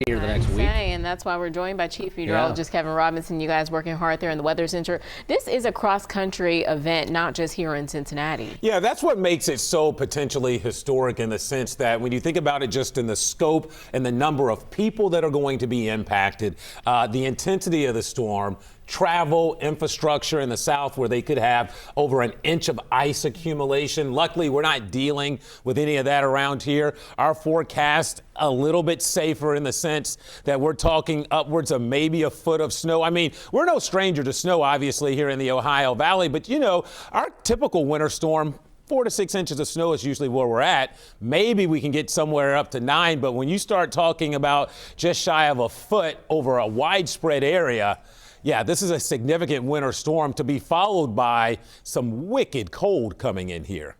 here the next week. And that's why we're joined by Chief Meteorologist Kevin Robinson. You guys working hard there in the Weather Center. This is a cross-country event, not just here in Cincinnati. Yeah, that's what makes it so potentially historic in the sense that when you think about it just in the scope and the number of people that are going to be impacted, the intensity of the storm, travel, infrastructure in the south where they could have over an inch of ice accumulation. Luckily, we're not dealing with any of that around here. Our forecast a little bit safer in the sense that we're talking upwards of maybe a foot of snow. I mean, we're no stranger to snow, obviously, here in the Ohio Valley, but you know, our typical winter storm, 4 to 6 inches of snow is usually where we're at. Maybe we can get somewhere up to 9, but when you start talking about just shy of a foot over a widespread area, yeah, this is a significant winter storm to be followed by some wicked cold coming in here.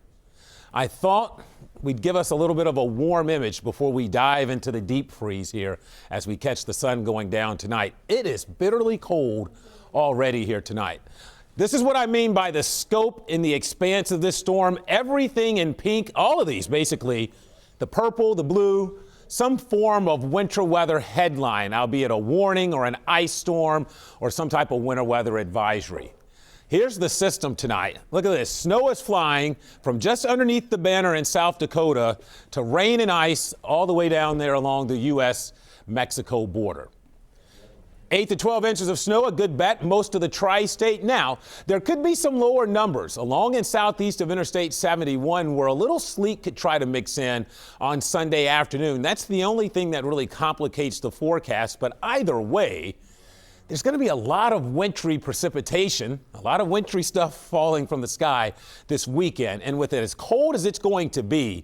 I thought we'd give us a little bit of a warm image before we dive into the deep freeze here as we catch the sun going down tonight. It is bitterly cold already here tonight. This is what I mean by the scope and the expanse of this storm. Everything in pink, all of these basically, the purple, the blue, some form of winter weather headline, albeit a warning or an ice storm or some type of winter weather advisory. Here's the system tonight. Look at this. Snow is flying from just underneath the banner in South Dakota to rain and ice all the way down there along the U.S.-Mexico border. 8 to 12 inches of snow, a good bet, most of the tri-state. Now, there could be some lower numbers along and southeast of Interstate 71 where a little sleet could try to mix in on Sunday afternoon. That's the only thing that really complicates the forecast. But either way, there's going to be a lot of wintry precipitation, a lot of wintry stuff falling from the sky this weekend. And with it as cold as it's going to be,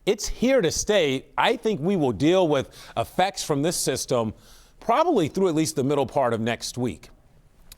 it's here to stay. I think we will deal with effects from this system probably through at least the middle part of next week.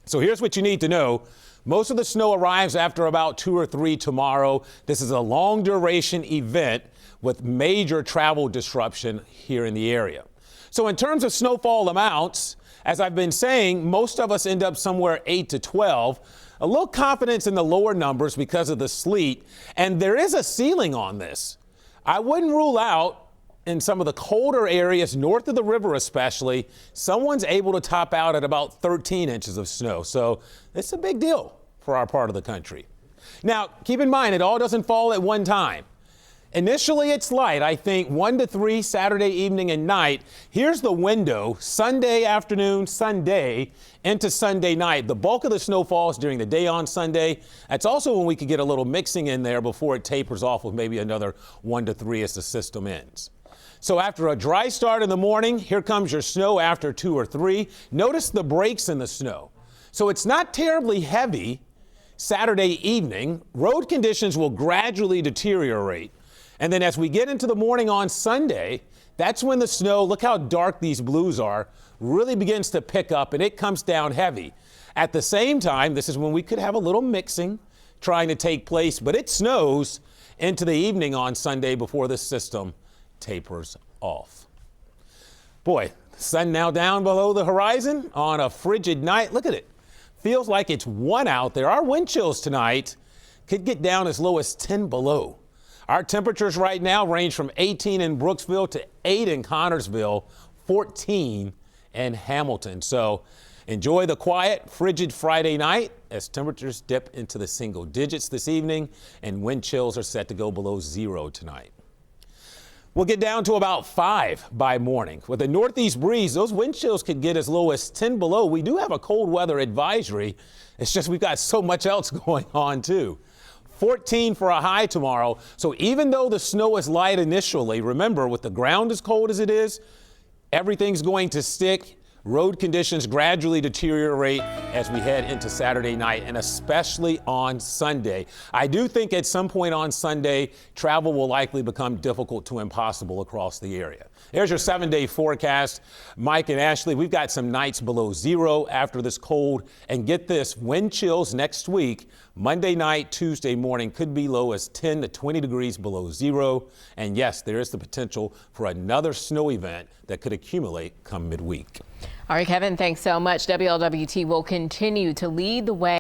So here's what you need to know. Most of the snow arrives after about 2 or 3 tomorrow. This is a long duration event with major travel disruption here in the area. So in terms of snowfall amounts, as I've been saying, most of us end up somewhere 8 to 12. A little confidence in the lower numbers because of the sleet. And there is a ceiling on this. I wouldn't rule out in some of the colder areas, north of the river especially, someone's able to top out at about 13 inches of snow. So it's a big deal for our part of the country. Now, keep in mind, it all doesn't fall at one time. Initially, it's light, I think 1 to 3 Saturday evening and night. Here's the window, Sunday afternoon, Sunday into Sunday night. The bulk of the snow falls during the day on Sunday. That's also when we could get a little mixing in there before it tapers off with maybe another 1 to 3 as the system ends. So after a dry start in the morning, here comes your snow after 2 or 3. Notice the breaks in the snow. So it's not terribly heavy Saturday evening. Road conditions will gradually deteriorate. And then as we get into the morning on Sunday, that's when the snow, look how dark these blues are, really begins to pick up and it comes down heavy. At the same time, this is when we could have a little mixing trying to take place, but it snows into the evening on Sunday before the system tapers off. Boy, the sun now down below the horizon on a frigid night. Look at it. Feels like it's 1 out there. Our wind chills tonight could get down as low as 10 below. Our temperatures right now range from 18 in Brooksville to 8 in Connorsville, 14 in Hamilton. So enjoy the quiet, frigid Friday night as temperatures dip into the single digits this evening and wind chills are set to go below 0 tonight. We'll get down to about 5 by morning. With a northeast breeze, those wind chills could get as low as 10 below. We do have a cold weather advisory. It's just we've got so much else going on, too. 14 for a high tomorrow. So even though the snow is light initially, remember, with the ground as cold as it is, everything's going to stick. Road conditions gradually deteriorate as we head into Saturday night and especially on Sunday. I do think at some point on Sunday, travel will likely become difficult to impossible across the area. There's your 7-day forecast. Mike and Ashley, we've got some nights below 0 after this cold. And get this, wind chills next week, Monday night, Tuesday morning, could be low as 10 to 20 degrees below 0. And yes, there is the potential for another snow event that could accumulate come midweek. All right, Kevin, thanks so much. WLWT will continue to lead the way.